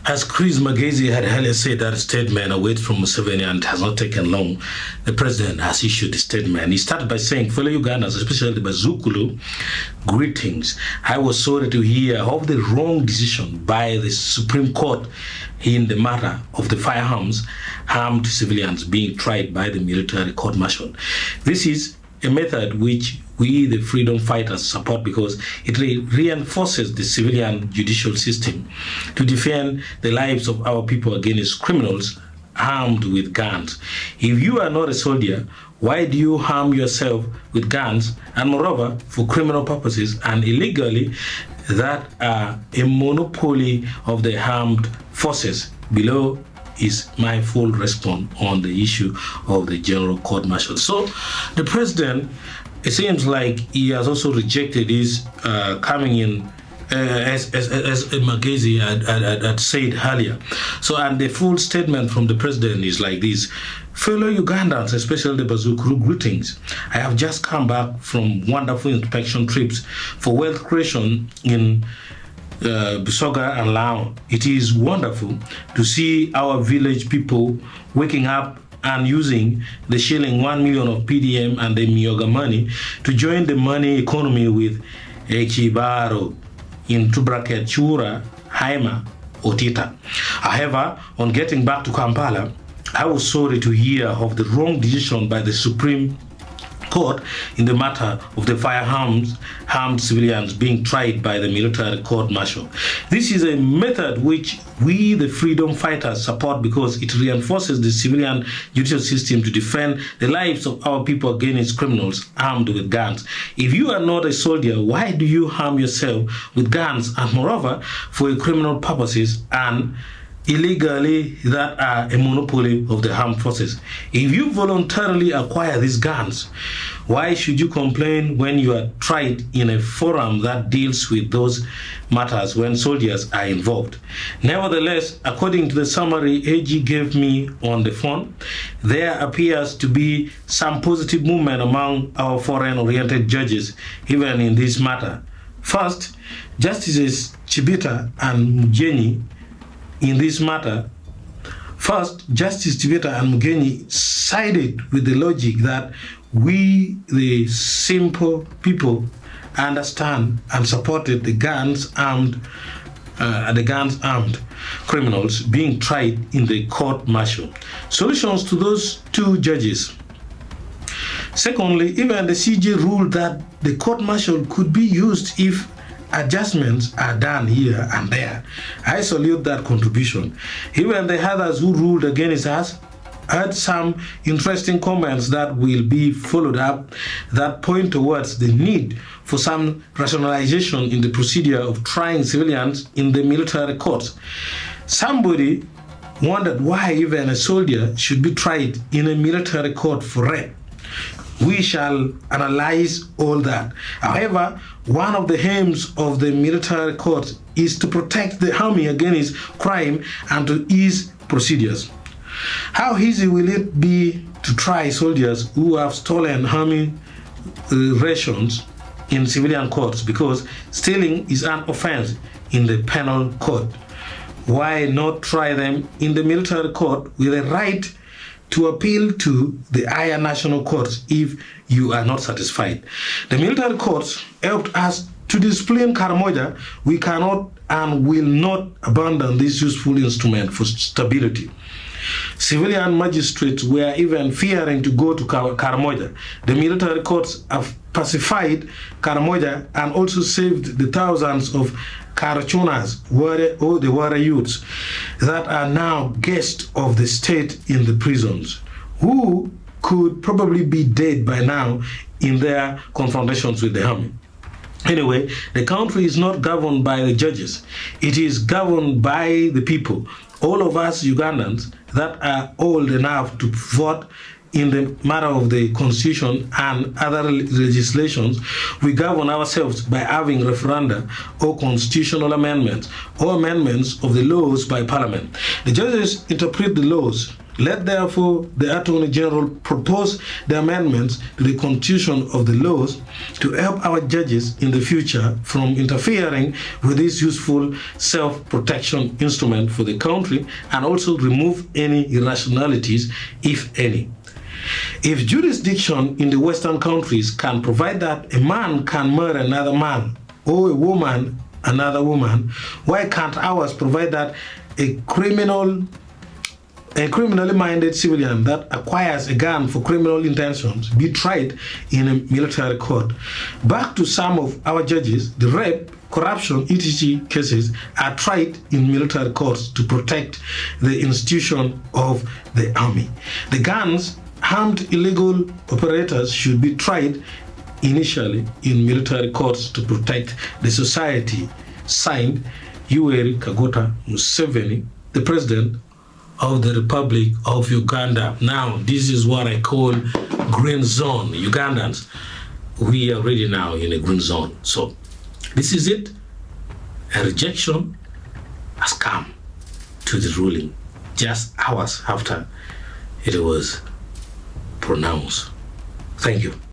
As Chris Magezi had earlier said, that statement awaits from Museveni, and it has not taken long. The president has issued a statement. He started by saying, fellow Ugandans, especially the Bazukulu, greetings. I was sorry to hear of the wrong decision by the Supreme Court in the matter of the firearms harmed civilians being tried by the military court-martial. This is a method which we, the freedom fighters, support because it reinforces the civilian judicial system to defend the lives of our people against criminals armed with guns. If you are not a soldier, why do you harm yourself with guns, and moreover for criminal purposes and illegally, that are a monopoly of the armed forces? Below is my full response on the issue of the general court-martial. So the president, it seems like he has also rejected this coming in as Magezi had said earlier. So, and the full statement from the president is like this: fellow Ugandans, especially the Bazukuru, greetings. I have just come back from wonderful inspection trips for wealth creation in Busoga and Lao. It is wonderful to see our village people waking up and using the shilling 1 million of PDM and the Myoga money to join the money economy with Echibaro, into bracket Chura, Haima, Otita. However, on getting back to Kampala, I was sorry to hear of the wrong decision by the Supreme Court in the matter of the firearms harmed civilians being tried by the military court-martial. This is a method which we, the freedom fighters, support because it reinforces the civilian judicial system to defend the lives of our people against criminals armed with guns. If you are not a soldier, why do you harm yourself with guns, and moreover for criminal purposes and illegally, that are a monopoly of the armed forces? If you voluntarily acquire these guns, why should you complain when you are tried in a forum that deals with those matters when soldiers are involved? Nevertheless, according to the summary AG gave me on the phone, there appears to be some positive movement among our foreign-oriented judges, even in this matter. First, Justices Chibita and Mugeni in this matter. First, Justice Chibita and Mugeni sided with the logic that we, the simple people, understand and supported the guns armed criminals being tried in the court-martial. Solutions to those two judges. Secondly, even the CJ ruled that the court-martial could be used if adjustments are done here and there. I salute that contribution. Even the others who ruled against us had some interesting comments that will be followed up that point towards the need for some rationalization in the procedure of trying civilians in the military courts. Somebody wondered why even a soldier should be tried in a military court for rape. We shall analyze all that. However, one of the aims of the military court is to protect the army against crime and to ease procedures. How easy will it be to try soldiers who have stolen army rations in civilian courts, because stealing is an offense in the penal code? Why not try them in the military court with a right to appeal to the higher national courts if you are not satisfied? The military courts helped us to discipline Karamoja. We cannot and will not abandon this useful instrument for stability. Civilian magistrates were even fearing to go to Karamoja. The military courts have pacified Karamoja and also saved the thousands of Karachunas, or the Wara youths, that are now guests of the state in the prisons, who could probably be dead by now in their confrontations with the army. Anyway, the country is not governed by the judges. It is governed by the people. All of us Ugandans that are old enough to vote in the matter of the constitution and other legislations, we govern ourselves by having referenda or constitutional amendments or amendments of the laws by parliament. The judges interpret the laws Let therefore the Attorney General propose the amendments to the constitution of the laws to help our judges in the future from interfering with this useful self-protection instrument for the country, and also remove any irrationalities, if any. If jurisdiction in the Western countries can provide that a man can murder another man or a woman another woman, why can't ours provide that a criminally minded civilian that acquires a gun for criminal intentions be tried in a military court? Back to some of our judges, the rape, corruption, etc. cases are tried in military courts to protect the institution of the army. The guns, armed illegal operators should be tried initially in military courts to protect the society. Signed, Yoweri Kaguta Museveni, the President of the Republic of Uganda. Now, this is what I call green zone. Ugandans, we are already now in a green zone. So, this is it. A rejection has come to the ruling just hours after it was pronounced. Thank you.